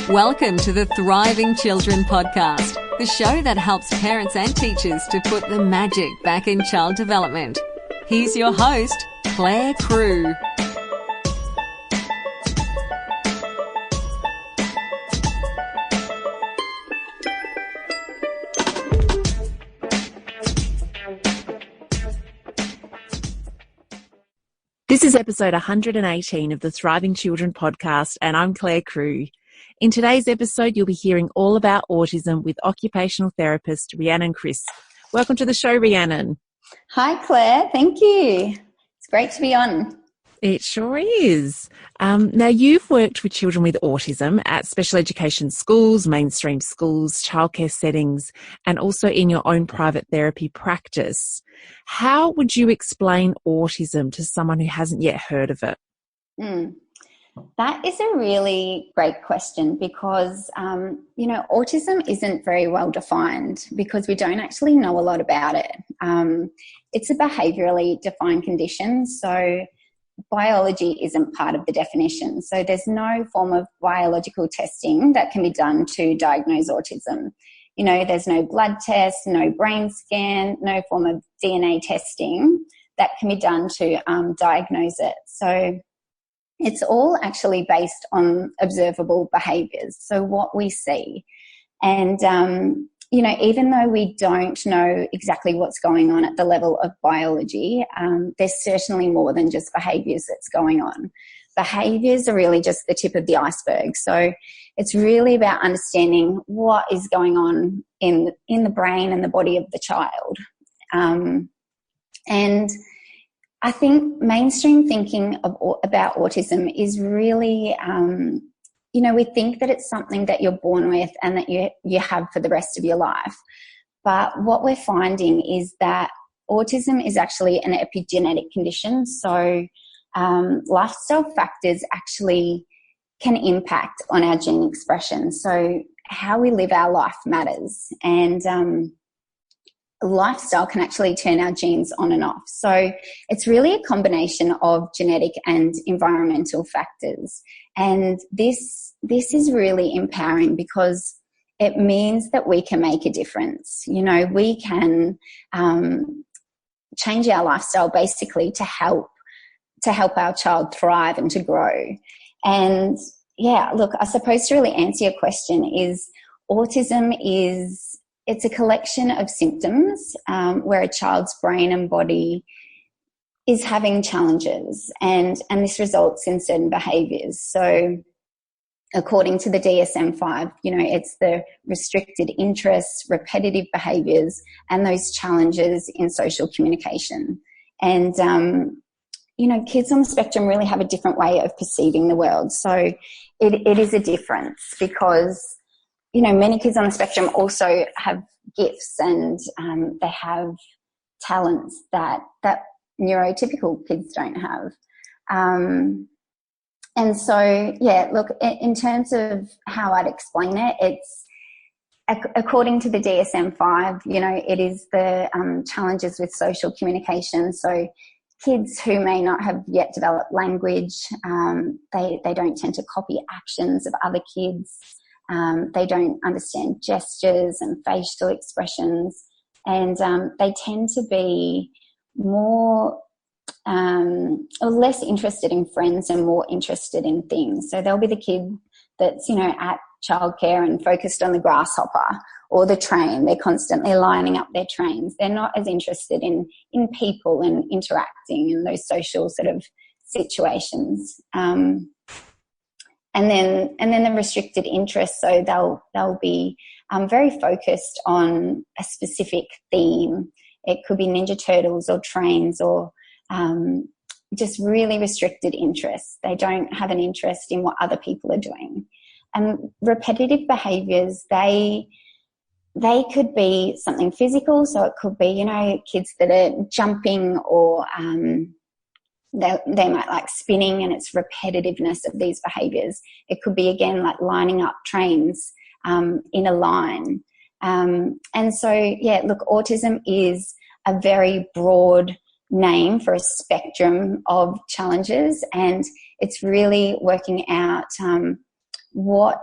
Welcome to the Thriving Children podcast, the show that helps parents and teachers to put the magic back in child development. Here's your host, Clare Crew. This is episode 118 of the Thriving Children podcast, and I'm Clare Crew. In today's episode, you'll be hearing all about autism with occupational therapist Rhiannon Crispe. Welcome to the show, Rhiannon. Hi, Claire. Thank you. It's great to be on. It sure is. Now, you've worked with children with autism at special education schools, mainstream schools, childcare settings, and also in your own private therapy practice. How would you explain autism to someone who hasn't yet heard of it? That is a really great question because, autism isn't very well defined because we don't actually know a lot about it. It's a behaviourally defined condition, so biology isn't part of the definition. So there's no form of biological testing that can be done to diagnose autism. You know, there's no blood test, no brain scan, no form of DNA testing that can be done to diagnose it. So it's all actually based on observable behaviours, so what we see. And, even though we don't know exactly what's going on at the level of biology, there's certainly more than just behaviours that's going on. Behaviours are really just the tip of the iceberg. So it's really about understanding what is going on in the brain and the body of the child. And I think mainstream thinking about autism is really, we think that it's something that you're born with and that you have for the rest of your life. But what we're finding is that autism is actually an epigenetic condition. So lifestyle factors actually can impact on our gene expression. So how we live our life matters. And lifestyle can actually turn our genes on and off. So it's really a combination of genetic and environmental factors. And this is really empowering because it means that we can make a difference. You know, we can change our lifestyle basically to help our child thrive and to grow. And yeah, look, I suppose to really answer your question is autism it's a collection of symptoms where a child's brain and body is having challenges and this results in certain behaviours. So according to the DSM-5, it's the restricted interests, repetitive behaviours and those challenges in social communication. And, kids on the spectrum really have a different way of perceiving the world. So it is a difference because many kids on the spectrum also have gifts and they have talents that neurotypical kids don't have. And so, yeah, look, in terms of how I'd explain it, it's according to the DSM-5, it is the challenges with social communication. So kids who may not have yet developed language, they don't tend to copy actions of other kids. They don't understand gestures and facial expressions, and they tend to be more or less interested in friends and more interested in things. So they'll be the kid that's, at childcare and focused on the grasshopper or the train. They're constantly lining up their trains. They're not as interested in people and interacting in those social sort of situations. And then the restricted interest, so they'll be very focused on a specific theme. It could be Ninja Turtles or trains or just really restricted interests. They don't have an interest in what other people are doing. And repetitive behaviours, they could be something physical. So it could be, kids that are jumping or they might like spinning, and it's repetitiveness of these behaviours. It could be, again, like lining up trains in a line. And so, yeah, look, autism is a very broad name for a spectrum of challenges, and it's really working out what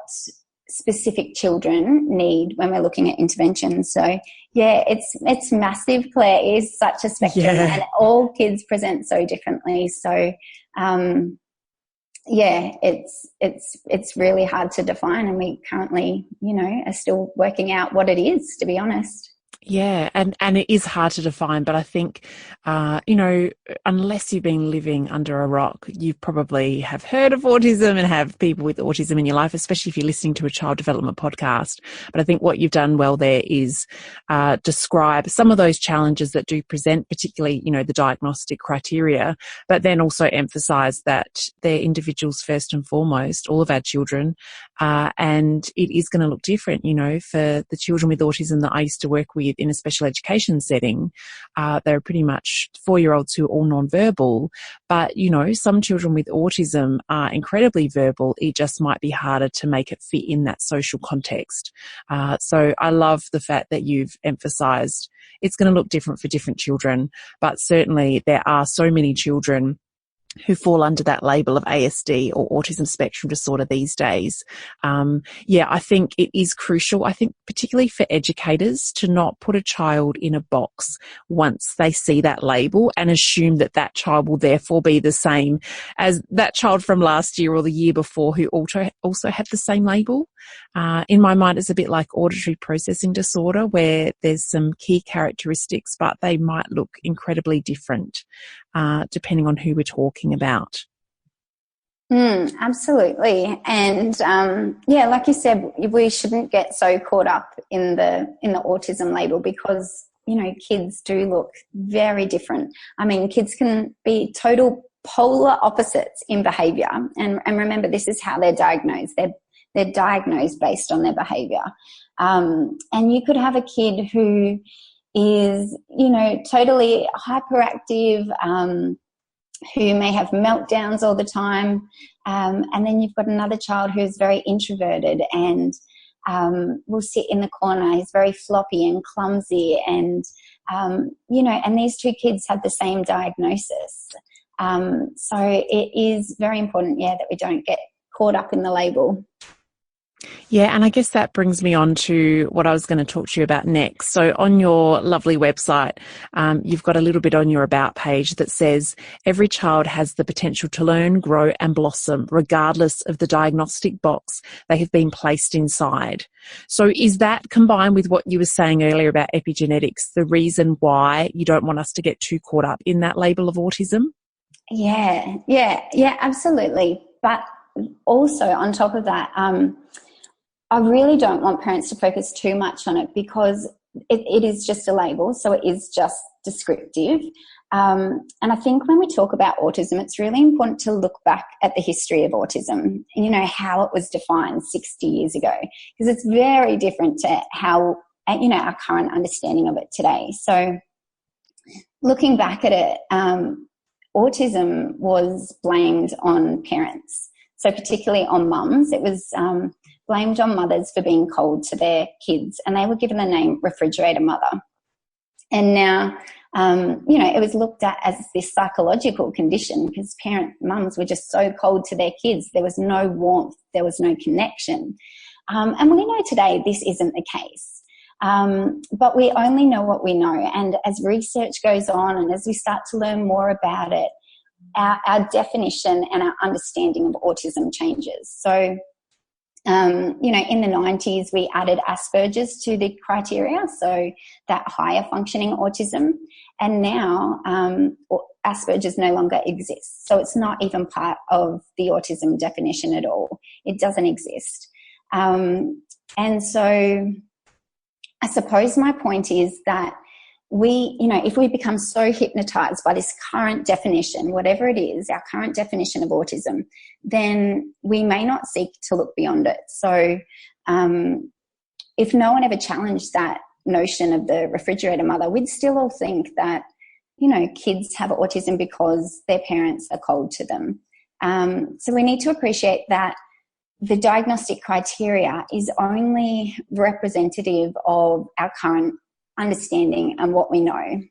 specific children need when we're looking at interventions. So yeah, it's massive, Claire. It is such a spectrum, and all kids present so differently. So yeah, it's really hard to define, and we currently, are still working out what it is, to be honest. Yeah, and it is hard to define, but I think, unless you've been living under a rock, you probably have heard of autism and have people with autism in your life, especially if you're listening to a child development podcast. But I think what you've done well there is describe some of those challenges that do present, particularly, the diagnostic criteria, but then also emphasise that they're individuals first and foremost, all of our children, and it is going to look different, for the children with autism that I used to work with in a special education setting. They're pretty much 4-year-olds who are all non-verbal, but some children with autism are incredibly verbal. It just might be harder to make it fit in that social context. So I love the fact that you've emphasised it's going to look different for different children, but certainly there are so many children who fall under that label of ASD or autism spectrum disorder these days. I think it is crucial, I think particularly for educators, to not put a child in a box once they see that label and assume that that child will therefore be the same as that child from last year or the year before who also had the same label. In my mind, it's a bit like auditory processing disorder, where there's some key characteristics, but they might look incredibly different depending on who we're talking about. Absolutely. And like you said, we shouldn't get so caught up in the autism label, because kids do look very different. I mean, kids can be total polar opposites in behaviour, and remember, this is how they're diagnosed. They're diagnosed based on their behaviour, and you could have a kid who is totally hyperactive, who may have meltdowns all the time, and then you've got another child who's very introverted and will sit in the corner. He's very floppy and clumsy, and and these two kids have the same diagnosis. So it is very important, that we don't get caught up in the label. Yeah, and I guess that brings me on to what I was going to talk to you about next. So on your lovely website, you've got a little bit on your About page that says, every child has the potential to learn, grow and blossom, regardless of the diagnostic box they have been placed inside. So is that, combined with what you were saying earlier about epigenetics, the reason why you don't want us to get too caught up in that label of autism? Yeah, absolutely. But also on top of that, I really don't want parents to focus too much on it, because it is just a label, so it is just descriptive. And I think when we talk about autism, it's really important to look back at the history of autism, how it was defined 60 years ago, because it's very different to how, our current understanding of it today. So looking back at it, autism was blamed on parents. So particularly on mums, it was blamed on mothers for being cold to their kids, and they were given the name refrigerator mother. And now, it was looked at as this psychological condition, because mums were just so cold to their kids. There was no warmth, there was no connection. And we know today this isn't the case. But we only know what we know. And as research goes on and as we start to learn more about it, our definition and our understanding of autism changes. So, in the 90s, we added Asperger's to the criteria, so that higher functioning autism. And now Asperger's no longer exists. So it's not even part of the autism definition at all. It doesn't exist. And so I suppose my point is that if we become so hypnotized by this current definition, whatever it is, our current definition of autism, then we may not seek to look beyond it. So if no one ever challenged that notion of the refrigerator mother, we'd still all think that, kids have autism because their parents are cold to them. So we need to appreciate that the diagnostic criteria is only representative of our current understanding and what we know.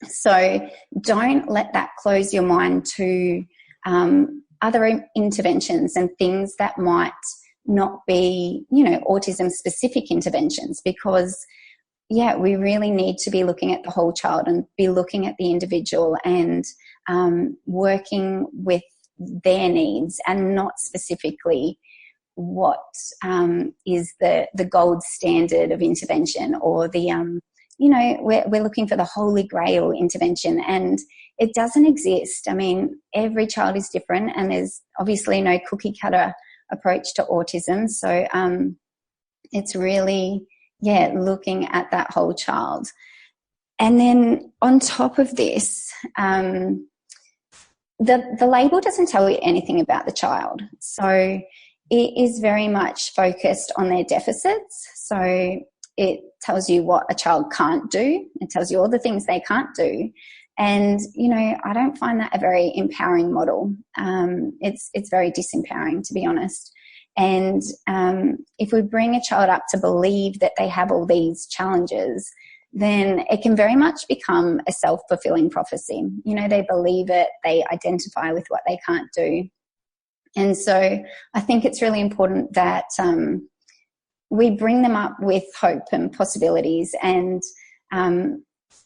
So don't let that close your mind to other interventions and things that might not be, autism specific interventions, because we really need to be looking at the whole child and be looking at the individual and working with their needs, and not specifically what is the gold standard of intervention, or the we're looking for the holy grail intervention, and it doesn't exist. I mean, every child is different, and there's obviously no cookie cutter approach to autism. So it's really looking at that whole child. And then on top of this, the label doesn't tell you anything about the child. So it is very much focused on their deficits. So it tells you what a child can't do. It tells you all the things they can't do. And, I don't find that a very empowering model. It's very disempowering, to be honest. And if we bring a child up to believe that they have all these challenges, then it can very much become a self-fulfilling prophecy. They believe it, they identify with what they can't do. And so I think it's really important that we bring them up with hope and possibilities. And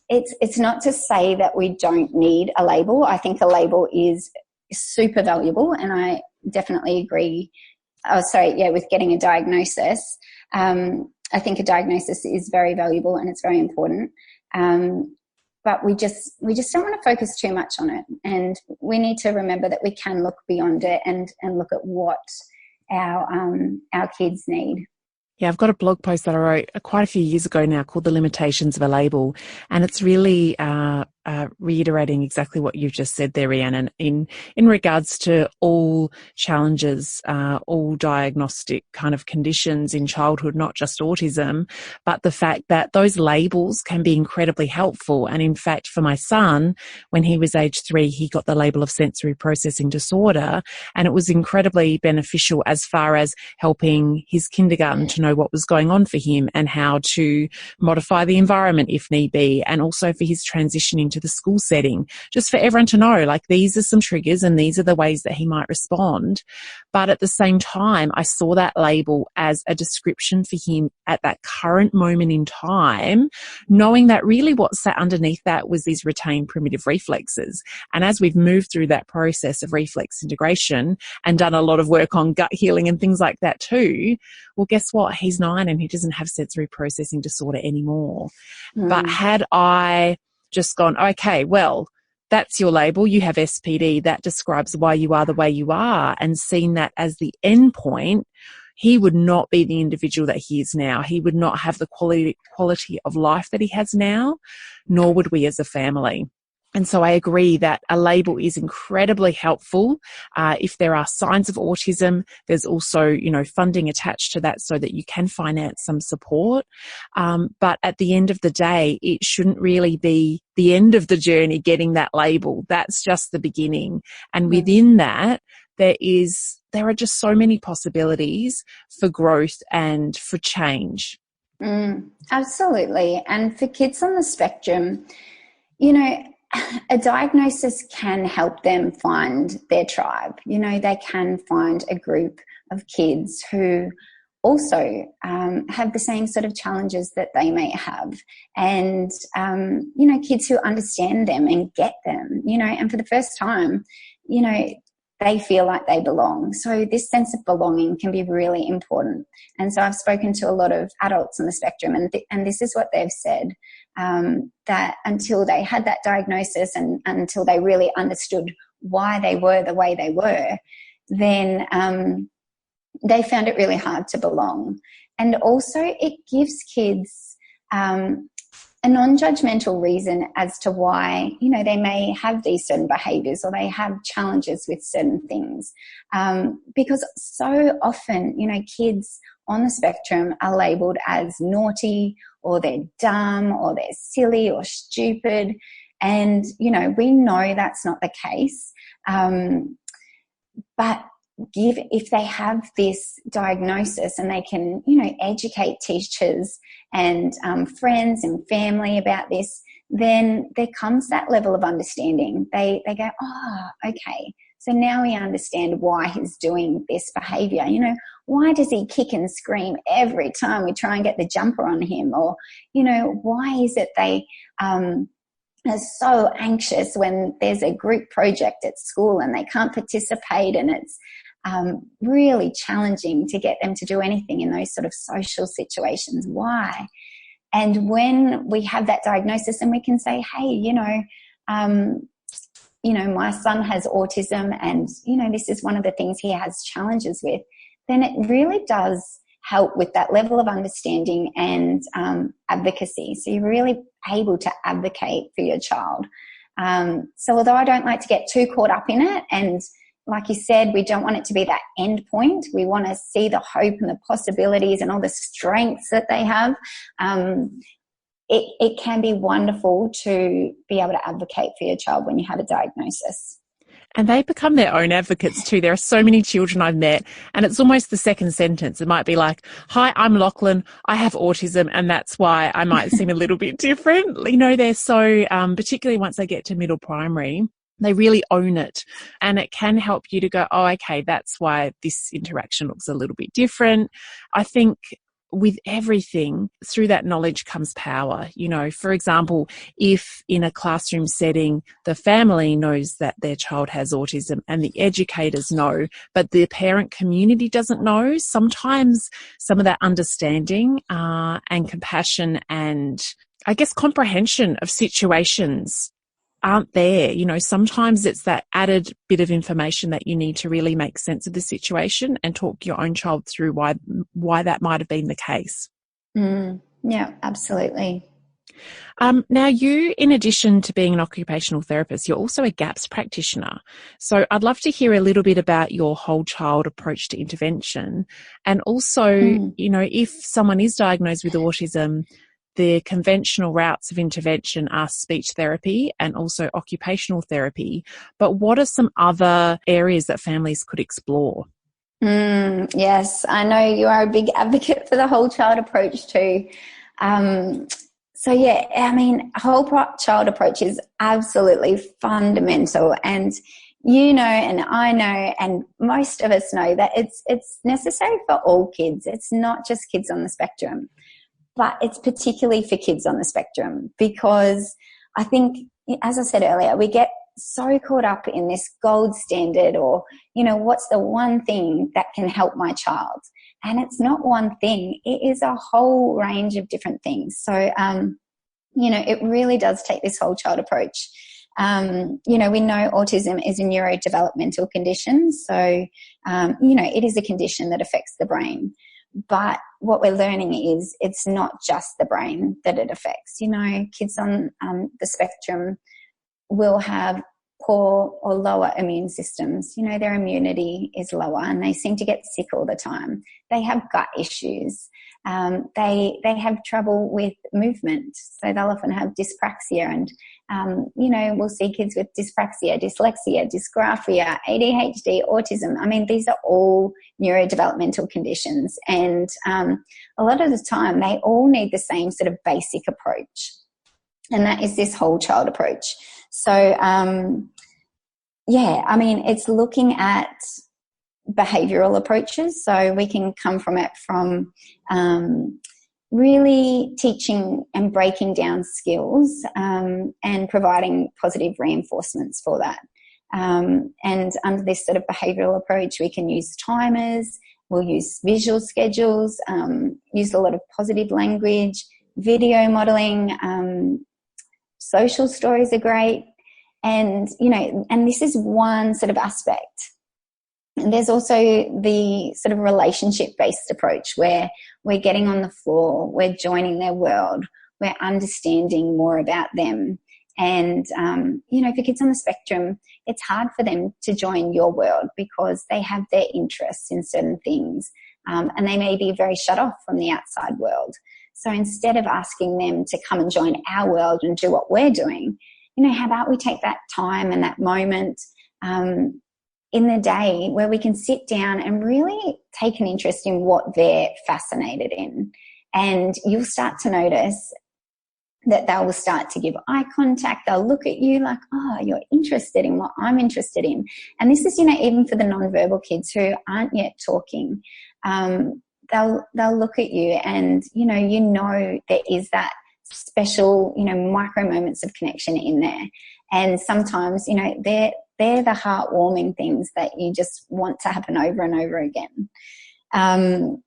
it's not to say that we don't need a label. I think a label is super valuable, and I definitely agree. With getting a diagnosis. I think a diagnosis is very valuable and it's very important. But we just don't want to focus too much on it. And we need to remember that we can look beyond it and look at what our kids need. Yeah, I've got a blog post that I wrote quite a few years ago now called The Limitations of a Label. And it's really reiterating exactly what you've just said there, Rhiannon, in regards to all challenges, all diagnostic kind of conditions in childhood, not just autism, but the fact that those labels can be incredibly helpful. And in fact, for my son, when he was age 3, he got the label of sensory processing disorder, and it was incredibly beneficial as far as helping his kindergarten to know what was going on for him and how to modify the environment if need be, and also for his transition into the school setting, just for everyone to know, like, these are some triggers and these are the ways that he might respond. But at the same time, I saw that label as a description for him at that current moment in time, knowing that really what sat underneath that was these retained primitive reflexes. And as we've moved through that process of reflex integration and done a lot of work on gut healing and things like that too, well, guess what? He's 9 and he doesn't have sensory processing disorder anymore. But had I just gone, okay, well, that's your label, you have SPD, that describes why you are the way you are, and seen that as the end point, he would not be the individual that he is now. He would not have the quality of life that he has now, nor would we as a family. And so I agree that a label is incredibly helpful. If there are signs of autism, there's also, funding attached to that so that you can finance some support. But at the end of the day, it shouldn't really be the end of the journey getting that label. That's just the beginning. And within that, there are just so many possibilities for growth and for change. Absolutely. And for kids on the spectrum, a diagnosis can help them find their tribe. They can find a group of kids who also have the same sort of challenges that they may have, and kids who understand them and get them, and for the first time, they feel like they belong. So this sense of belonging can be really important. And so I've spoken to a lot of adults on the spectrum, and this is what they've said, that until they had that diagnosis and until they really understood why they were the way they were, then they found it really hard to belong. And also it gives kids a non-judgmental reason as to why, they may have these certain behaviours or they have challenges with certain things. Because so often, kids on the spectrum are labelled as naughty, or they're dumb, or they're silly or stupid. And, we know that's not the case. But if they have this diagnosis and they can, educate teachers and friends and family about this, then there comes that level of understanding. They go, oh, okay, so now we understand why he's doing this behaviour. why does he kick and scream every time we try and get the jumper on him? Or, why is it they are so anxious when there's a group project at school and they can't participate, and it's really challenging to get them to do anything in those sort of social situations? Why? And when we have that diagnosis and we can say, hey, my son has autism, and, this is one of the things he has challenges with, then it really does help with that level of understanding and advocacy. So you're really able to advocate for your child. So although I don't like to get too caught up in it, and like you said, we don't want it to be that end point. We want to see the hope and the possibilities and all the strengths that they have. It can be wonderful to be able to advocate for your child when you have a diagnosis. And they become their own advocates too. There are so many children I've met, and it's almost the second sentence. It might be like, hi, I'm Lachlan, I have autism, and that's why I might seem a little bit different. They're so, particularly once they get to middle primary, they really own it. And it can help you to go, oh, okay, that's why this interaction looks a little bit different. I think with everything, through that knowledge comes power. For example, if in a classroom setting, the family knows that their child has autism and the educators know, but the parent community doesn't know, sometimes some of that understanding and compassion and, I guess, comprehension of situations aren't there. Sometimes it's that added bit of information that you need to really make sense of the situation and talk your own child through why that might have been the case. Yeah, absolutely. Now, you, in addition to being an occupational therapist, you're also a GAPS practitioner. So I'd love to hear a little bit about your whole child approach to intervention. And also, if someone is diagnosed with autism, the conventional routes of intervention are speech therapy and also occupational therapy. But what are some other areas that families could explore? Yes, I know you are a big advocate for the whole child approach too. Whole child approach is absolutely fundamental. And and I know, and most of us know that it's necessary for all kids. It's not just kids on the spectrum. But it's particularly for kids on the spectrum, because I think, as I said earlier, we get so caught up in this gold standard, or, what's the one thing that can help my child? And it's not one thing. It is a whole range of different things. So, it really does take this whole child approach. We know autism is a neurodevelopmental condition. So, it is a condition that affects the brain. But what we're learning is it's not just the brain that it affects. Kids on the spectrum will have poor or lower immune systems. Their immunity is lower and they seem to get sick all the time. They have gut issues. They have trouble with movement. So they'll often have dyspraxia, and, we'll see kids with dyspraxia, dyslexia, dysgraphia, ADHD, autism. These are all neurodevelopmental conditions. And a lot of the time they all need the same sort of basic approach. And that is this whole child approach. So, it's looking at behavioural approaches. So we can come from it from really teaching and breaking down skills and providing positive reinforcements for that. And under this sort of behavioural approach, we can use timers, we'll use visual schedules, use a lot of positive language, video modelling, social stories are great. And, and this is one sort of aspect. And there's also the sort of relationship-based approach where we're getting on the floor, we're joining their world, we're understanding more about them. And, for kids on the spectrum, it's hard for them to join your world because they have their interests in certain things, and they may be very shut off from the outside world. So instead of asking them to come and join our world and do what we're doing, how about we take that time and that moment in the day where we can sit down and really take an interest in what they're fascinated in. And you'll start to notice that they will start to give eye contact. They'll look at you like, oh, you're interested in what I'm interested in. And this is, even for the nonverbal kids who aren't yet talking. they'll look at you and, there is that special, micro moments of connection in there. And sometimes, they're the heartwarming things that you just want to happen over and over again. And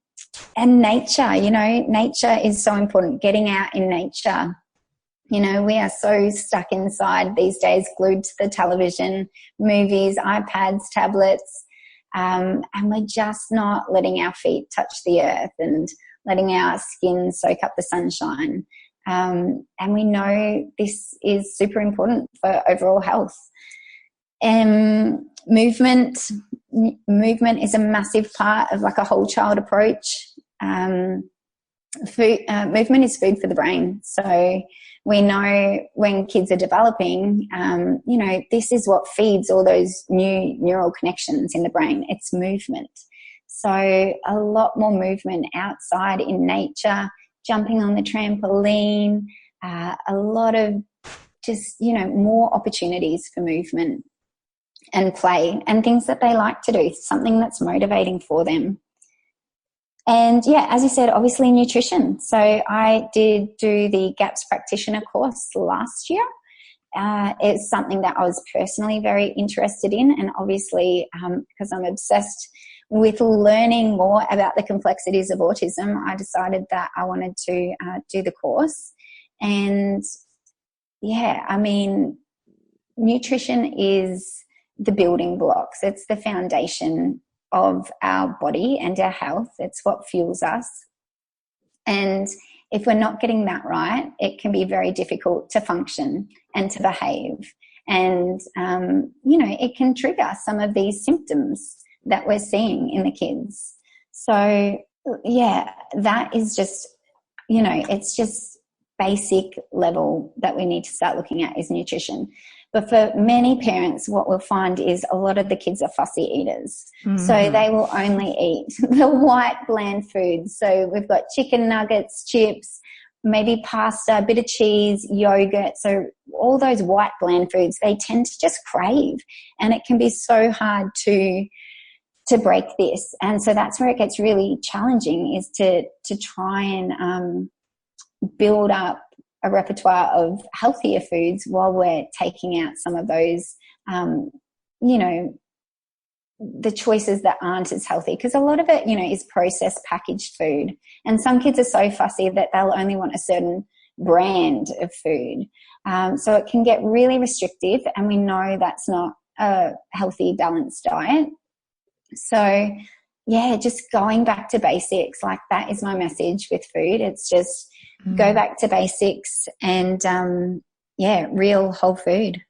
nature, nature is so important, getting out in nature. We are so stuck inside these days, glued to the television, movies, iPads, tablets, and we're just not letting our feet touch the earth and letting our skin soak up the sunshine. And we know this is super important for overall health. Movement is a massive part of like a whole child approach. Movement is food for the brain. So we know when kids are developing, this is what feeds all those new neural connections in the brain. It's movement. So a lot more movement outside in nature, jumping on the trampoline, a lot of just, more opportunities for movement and play and things that they like to do, something that's motivating for them. And yeah, as you said, obviously nutrition. So I did do the GAPS Practitioner course last year. It's something that I was personally very interested in, and obviously because I'm obsessed with learning more about the complexities of autism, I decided that I wanted to do the course. And yeah, I mean, nutrition is the building blocks. It's the foundation of our body and our health. It's what fuels us. And if we're not getting that right, it can be very difficult to function and to behave. And, it can trigger some of these symptoms that we're seeing in the kids. So, yeah, that is just, it's just basic level that we need to start looking at is nutrition. But for many parents, what we'll find is a lot of the kids are fussy eaters. Mm-hmm. So they will only eat the white, bland foods. So we've got chicken nuggets, chips, maybe pasta, a bit of cheese, yogurt. So all those white, bland foods, they tend to just crave. And it can be so hard to break this. And so that's where it gets really challenging, is to try and build up a repertoire of healthier foods while we're taking out some of those, the choices that aren't as healthy. Because a lot of it, is processed packaged food. And some kids are so fussy that they'll only want a certain brand of food. So it can get really restrictive, and we know that's not a healthy, balanced diet. So, yeah, just going back to basics, like that is my message with food. It's just go back to basics and, real whole food.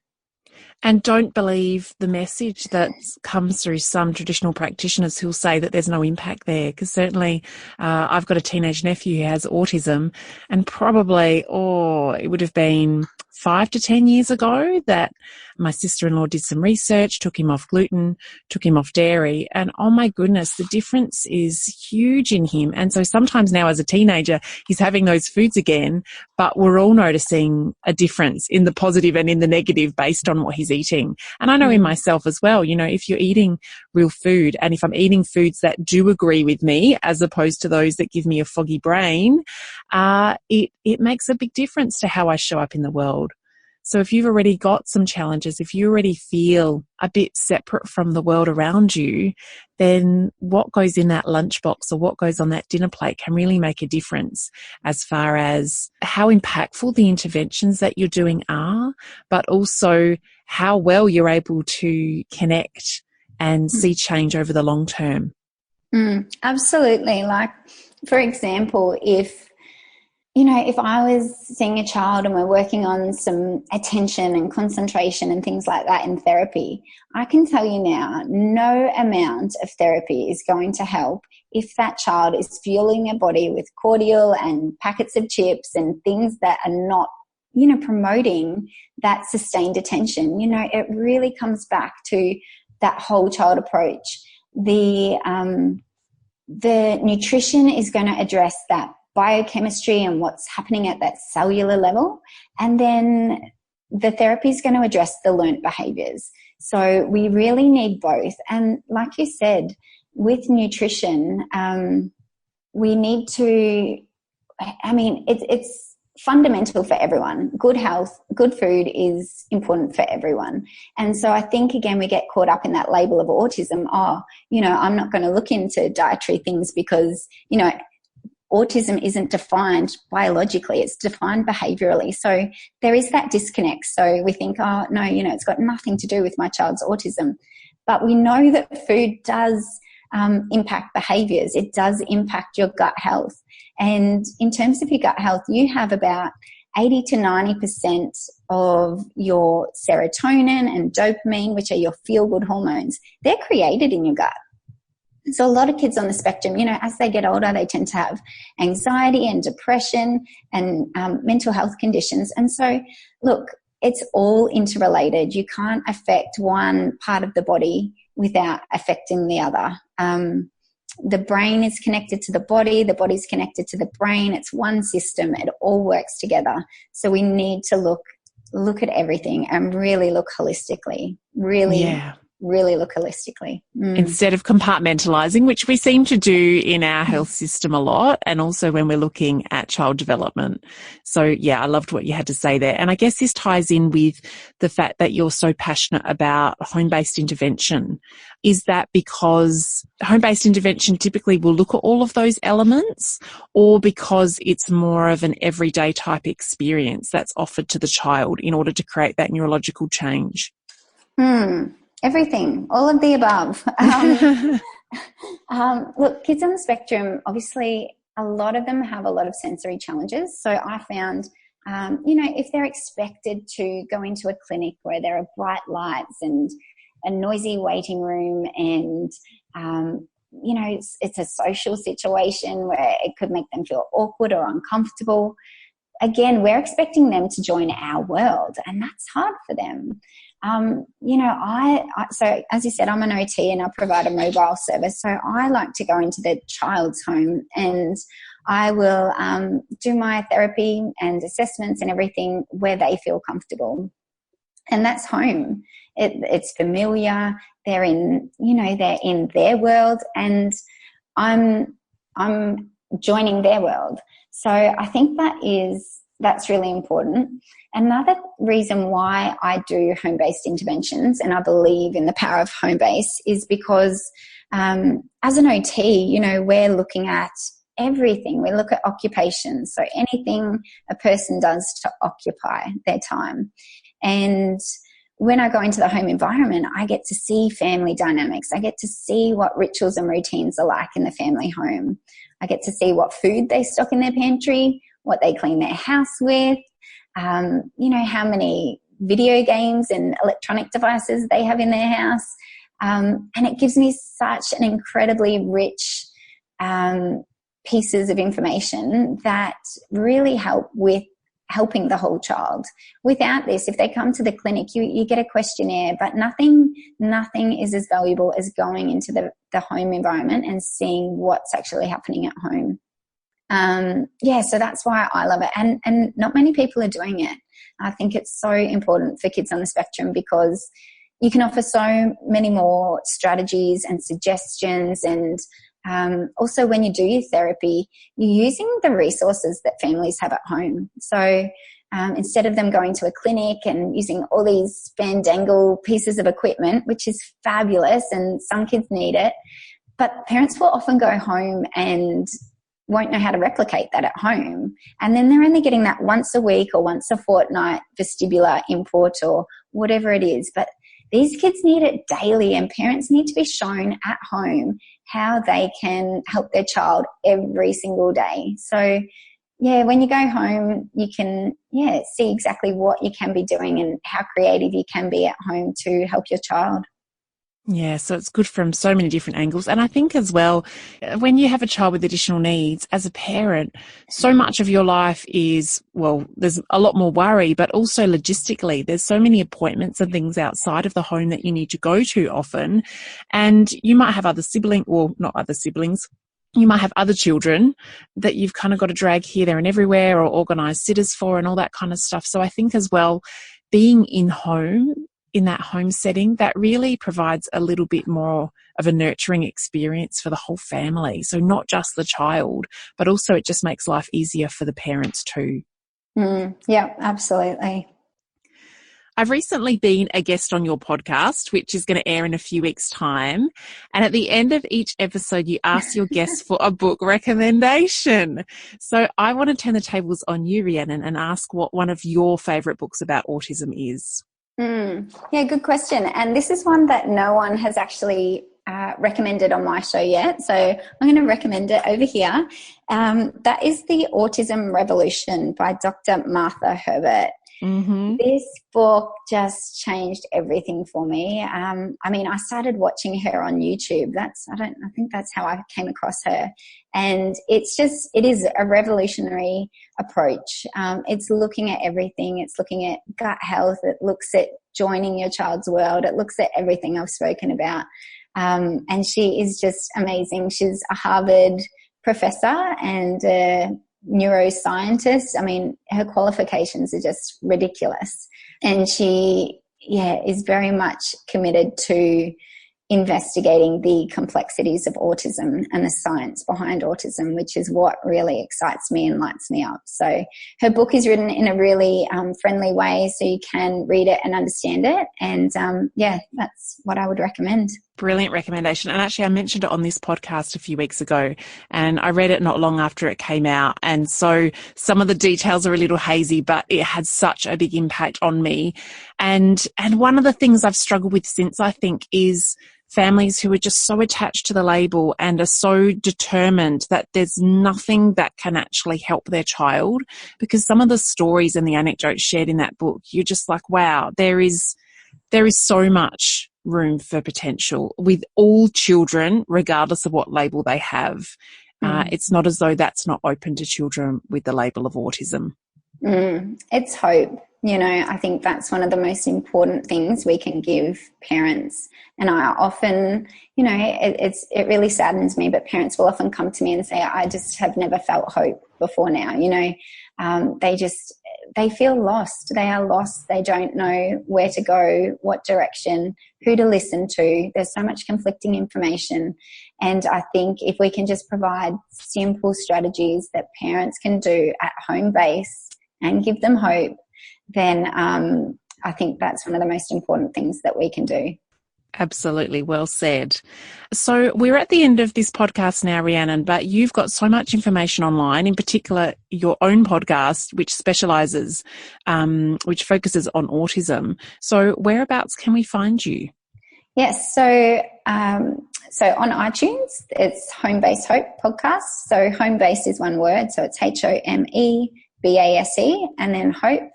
And don't believe the message that comes through some traditional practitioners who'll say that there's no impact there. Because certainly I've got a teenage nephew who has autism, and probably, it would have been 5 to 10 years ago that my sister-in-law did some research, took him off gluten, took him off dairy, and oh my goodness, the difference is huge in him. And so sometimes now as a teenager, he's having those foods again, but we're all noticing a difference in the positive and in the negative based on what he's eating. And I know in myself as well, if you're eating real food, and if I'm eating foods that do agree with me as opposed to those that give me a foggy brain, it makes a big difference to how I show up in the world. So if you've already got some challenges, if you already feel a bit separate from the world around you, then what goes in that lunchbox or what goes on that dinner plate can really make a difference as far as how impactful the interventions that you're doing are, but also how well you're able to connect and see change over the long term. Absolutely. Like, for example, if I was seeing a child and we're working on some attention and concentration and things like that in therapy, I can tell you now, no amount of therapy is going to help if that child is fueling their body with cordial and packets of chips and things that are not, promoting that sustained attention. It really comes back to that whole child approach. The nutrition is going to address that biochemistry and what's happening at that cellular level. And then the therapy is going to address the learnt behaviours. So we really need both. And like you said, with nutrition, we need to, it's fundamental for everyone. Good health, good food is important for everyone. And so I think, again, we get caught up in that label of autism. I'm not going to look into dietary things because, autism isn't defined biologically, it's defined behaviorally. So there is that disconnect. So we think, it's got nothing to do with my child's autism. But we know that food does impact behaviors. It does impact your gut health. And in terms of your gut health, you have about 80 to 90% of your serotonin and dopamine, which are your feel-good hormones, they're created in your gut. So a lot of kids on the spectrum, as they get older, they tend to have anxiety and depression and mental health conditions. And so, look, it's all interrelated. You can't affect one part of the body without affecting the other. The brain is connected to the body's connected to the brain. It's one system. It all works together. So we need to look at everything and really look holistically. Really look holistically. Instead of compartmentalizing, which we seem to do in our health system a lot, and also when we're looking at child development. So, yeah, I loved what you had to say there. And I guess this ties in with the fact that you're so passionate about home-based intervention. Is that because home-based intervention typically will look at all of those elements, or because it's more of an everyday type experience that's offered to the child in order to create that neurological change? Everything, all of the above. Look, kids on the spectrum, obviously, a lot of them have a lot of sensory challenges. So I found, if they're expected to go into a clinic where there are bright lights and a noisy waiting room and, it's a social situation where it could make them feel awkward or uncomfortable. Again, we're expecting them to join our world, and that's hard for them. So as you said, I'm an OT and I provide a mobile service. So I like to go into the child's home and I will do my therapy and assessments and everything where they feel comfortable. And that's home. It's familiar. They're in their world, and I'm joining their world. So I think that's really important. Another reason why I do home-based interventions, and I believe in the power of home-based, is because as an OT, we're looking at everything. We look at occupation, so anything a person does to occupy their time. And when I go into the home environment, I get to see family dynamics. I get to see what rituals and routines are like in the family home. I get to see what food they stock in their pantry, what they clean their house with, how many video games and electronic devices they have in their house. And it gives me such an incredibly rich pieces of information that really help with helping the whole child. Without this, if they come to the clinic, you get a questionnaire, but nothing is as valuable as going into the home environment and seeing what's actually happening at home. So that's why I love it. And not many people are doing it. I think it's so important for kids on the spectrum because you can offer so many more strategies and suggestions. And also when you do your therapy, you're using the resources that families have at home. So instead of them going to a clinic and using all these fandangle pieces of equipment, which is fabulous and some kids need it, but parents will often go home and won't know how to replicate that at home. And then they're only getting that once a week or once a fortnight vestibular input or whatever it is. But these kids need it daily, and parents need to be shown at home how they can help their child every single day. So, when you go home, you can, see exactly what you can be doing and how creative you can be at home to help your child. Yeah, so it's good from so many different angles. And I think as well, when you have a child with additional needs, as a parent, so much of your life is, there's a lot more worry, but also logistically, there's so many appointments and things outside of the home that you need to go to often. And you might have you might have other children that you've kind of got to drag here, there and everywhere, or organise sitters for and all that kind of stuff. So I think as well, being in home in that home setting, that really provides a little bit more of a nurturing experience for the whole family. So not just the child, but also it just makes life easier for the parents too. Yeah, absolutely. I've recently been a guest on your podcast, which is going to air in a few weeks' time. And at the end of each episode, you ask your guests for a book recommendation. So I want to turn the tables on you, Rhiannon, and ask what one of your favourite books about autism is. Yeah, good question. And this is one that no one has actually recommended on my show yet. So I'm going to recommend it over here. That is The Autism Revolution by Dr. Martha Herbert. Mm-hmm. This book just changed everything for me. I mean, I started watching her on YouTube. I think that's how I came across her. And it is a revolutionary approach. It's looking at everything. It's looking at gut health. It looks at joining your child's world. It looks at everything I've spoken about. And she is just amazing. She's a Harvard professor and neuroscientist. I mean, her qualifications are just ridiculous. And she, is very much committed to investigating the complexities of autism and the science behind autism, which is what really excites me and lights me up. So her book is written in a really friendly way, so you can read it and understand it. And that's what I would recommend. Brilliant recommendation. And actually, I mentioned it on this podcast a few weeks ago, and I read it not long after it came out. And so some of the details are a little hazy, but it had such a big impact on me. And one of the things I've struggled with since, I think, is families who are just so attached to the label and are so determined that there's nothing that can actually help their child. Because some of the stories and the anecdotes shared in that book, you're just like, wow, there is so much room for potential with all children, regardless of what label they have. It's not as though that's not open to children with the label of autism. It's hope. I think that's one of the most important things we can give parents. And I often, it really saddens me, but parents will often come to me and say, I just have never felt hope before now. They feel lost. They are lost. They don't know where to go, what direction, who to listen to. There's so much conflicting information. And I think if we can just provide simple strategies that parents can do at home base and give them hope, then I think that's one of the most important things that we can do. Absolutely. Well said. So we're at the end of this podcast now, Rhiannon, but you've got so much information online, in particular your own podcast, which specialises, which focuses on autism. So whereabouts can we find you? Yes. So on iTunes, it's Homebase Hope podcast. So Homebase is one word. So it's HOMEBASE and then Hope.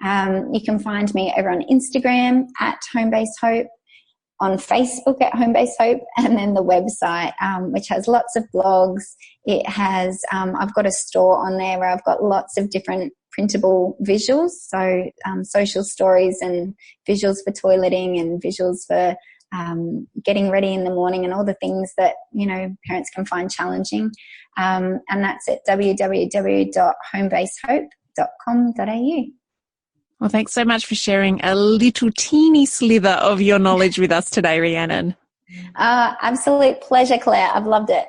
You can find me over on Instagram at Homebase Hope, on Facebook at Homebase Hope, and then the website, which has lots of blogs. It has, I've got a store on there where I've got lots of different printable visuals. So social stories and visuals for toileting and visuals for getting ready in the morning and all the things that, parents can find challenging. And that's at www.homebasehope.com.au. Well, thanks so much for sharing a little teeny slither of your knowledge with us today, Rhiannon. Absolute pleasure, Claire. I've loved it.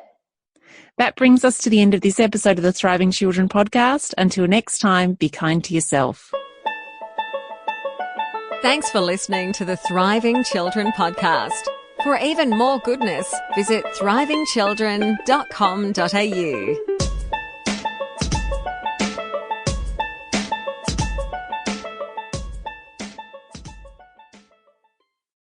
That brings us to the end of this episode of the Thriving Children podcast. Until next time, be kind to yourself. Thanks for listening to the Thriving Children podcast. For even more goodness, visit thrivingchildren.com.au.